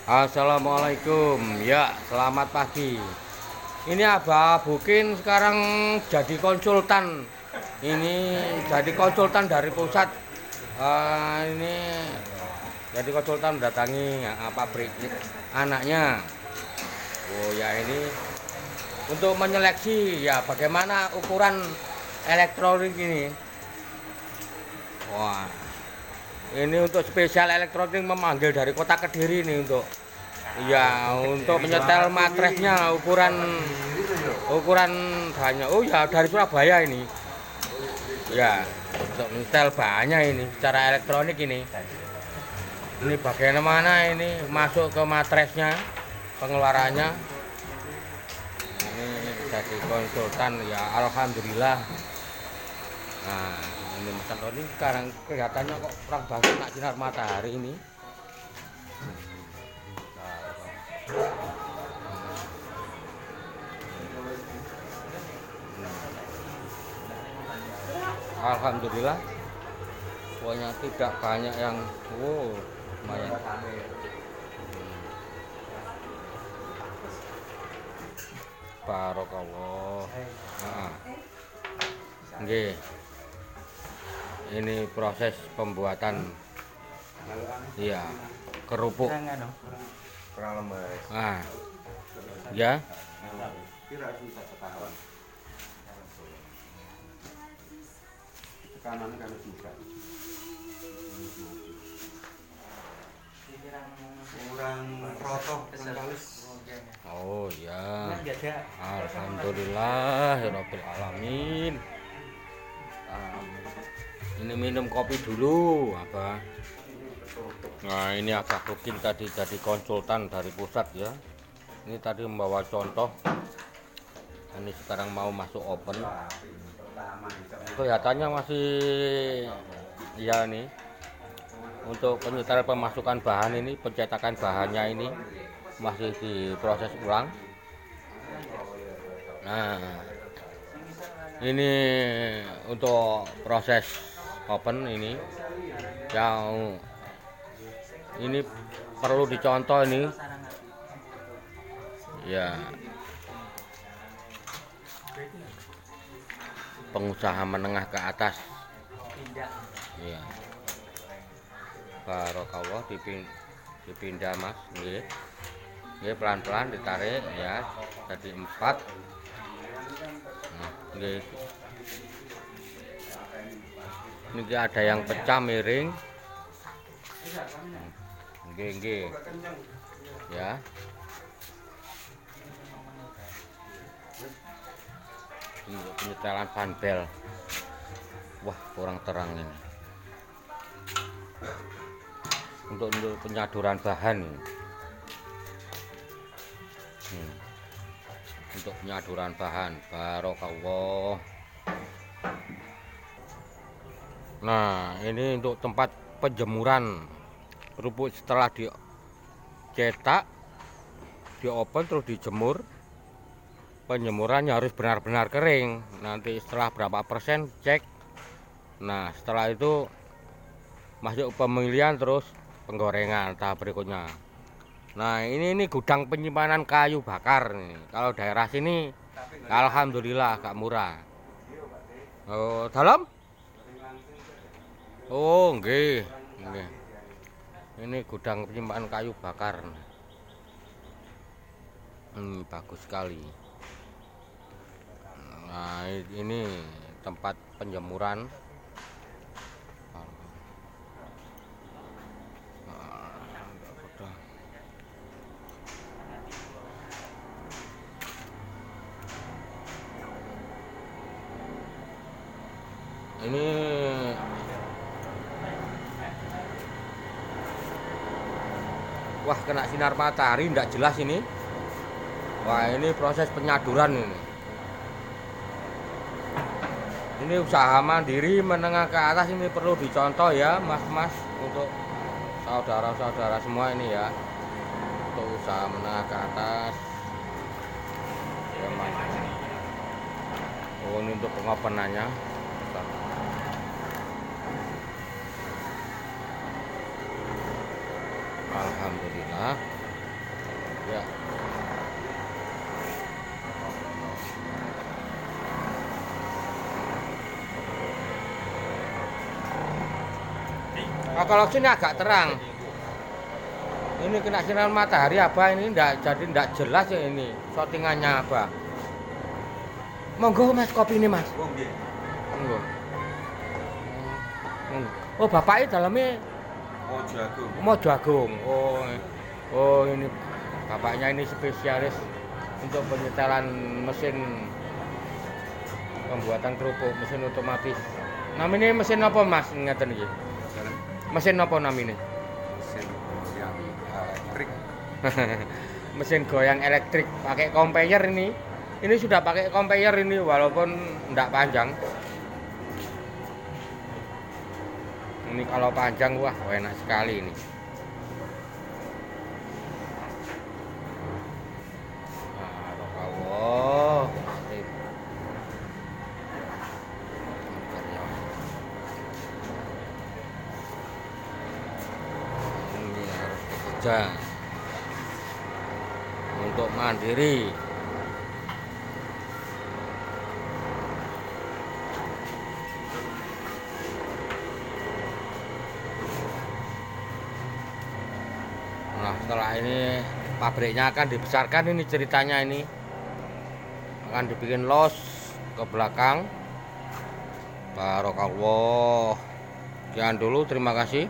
Assalamualaikum ya, selamat pagi. Ini Abah Bukin sekarang jadi konsultan. Ini jadi konsultan dari pusat. Ini jadi konsultan mendatangi pabrik anaknya. Oh ya, ini untuk menyeleksi ya bagaimana ukuran elektronik ini. Wah, ini untuk spesial elektronik memanggil dari kota Kediri ini untuk untuk menyetel matresnya ukuran banyak. Oh ya, dari Surabaya ini. Ya, untuk menyetel banyak ini secara elektronik ini. Ini bagaimana ini masuk ke matresnya, pengeluarannya. Ini jadi konsultan ya, alhamdulillah. Nah, ini Mas Antoni sekarang kelihatannya kok kurang bagus nak sinar matahari ini. Alhamdulillah, pokoknya tidak banyak yang lumayan. Barokallah. Nah, nggih. Ini proses pembuatan iya kerupuk. Nah, ya. Kanan kalau juga kurang rotoh Oh ya, alhamdulillah ya Rabbil alamin. Ini minum kopi dulu apa? Nah, ini agak mungkin tadi jadi konsultan dari pusat ya. Ini tadi membawa contoh. Ini sekarang mau masuk open. Kelihatannya masih ya nih untuk penyetel pemasukan bahan ini, pencetakan bahannya ini masih diproses ulang. Nah, ini untuk proses open ini yang ini perlu dicontoh ini ya, pengusaha menengah ke atas ya. Barokallah, dipindah mas nggih. Nggih, pelan-pelan ditarik ya, jadi 4. Nah, nggih. Ini ada yang pecah miring. Nggih. Ya. Untuk penyetelan panbel. Wah, kurang terang ini. Untuk penyaduran bahan ini. Untuk penyaduran bahan, barokallah. Nah, ini untuk tempat penjemuran kerupuk setelah dicetak, diopen terus dijemur. Penjemurannya harus benar-benar kering. Nanti setelah berapa persen cek. Nah, setelah itu masuk pemilihan terus penggorengan tahap berikutnya. Nah, ini gudang penyimpanan kayu bakar nih. Kalau daerah sini alhamdulillah agak murah. Oh, dalam? Oh, nggih. Ini gudang penyimpanan kayu bakar. Bagus sekali. Nah, ini tempat penjemuran. Ini wah, kena sinar matahari tidak jelas ini. Wah, ini proses penyaduran ini. Ini usaha mandiri menengah ke atas ini perlu dicontoh ya, mas-mas, untuk saudara-saudara semua ini ya. Untuk usaha menengah ke atas. Ya, mas. Oh, ini untuk pengopenannya. Alhamdulillah. Ya. Nah, kalau sini agak terang. Ini kena sinar matahari apa ini enggak jelas ya ini shootingannya apa. Monggo Mas kopi ini Mas. Oh, nggih. Monggo. Oh, bapaknya dalamnya Oh, jagung. mau jagung. Oh ini bapaknya ini spesialis untuk penyetelan mesin pembuatan kerupuk, mesin otomatis. Namanya mesin apa Mas? Ngeten iki. Jalan Mesin apa namanya? mesin yang elektrik. Mesin goyang elektrik pakai conveyor ini. Ini sudah pakai conveyor ini walaupun enggak panjang. Ini kalau panjang wah enak sekali ini. Allah. Ini harus bekerja untuk mandiri. Nah, setelah ini pabriknya akan dibesarkan, ini ceritanya ini akan dibikin los ke belakang. Barokallah. Sekian dulu, terima kasih.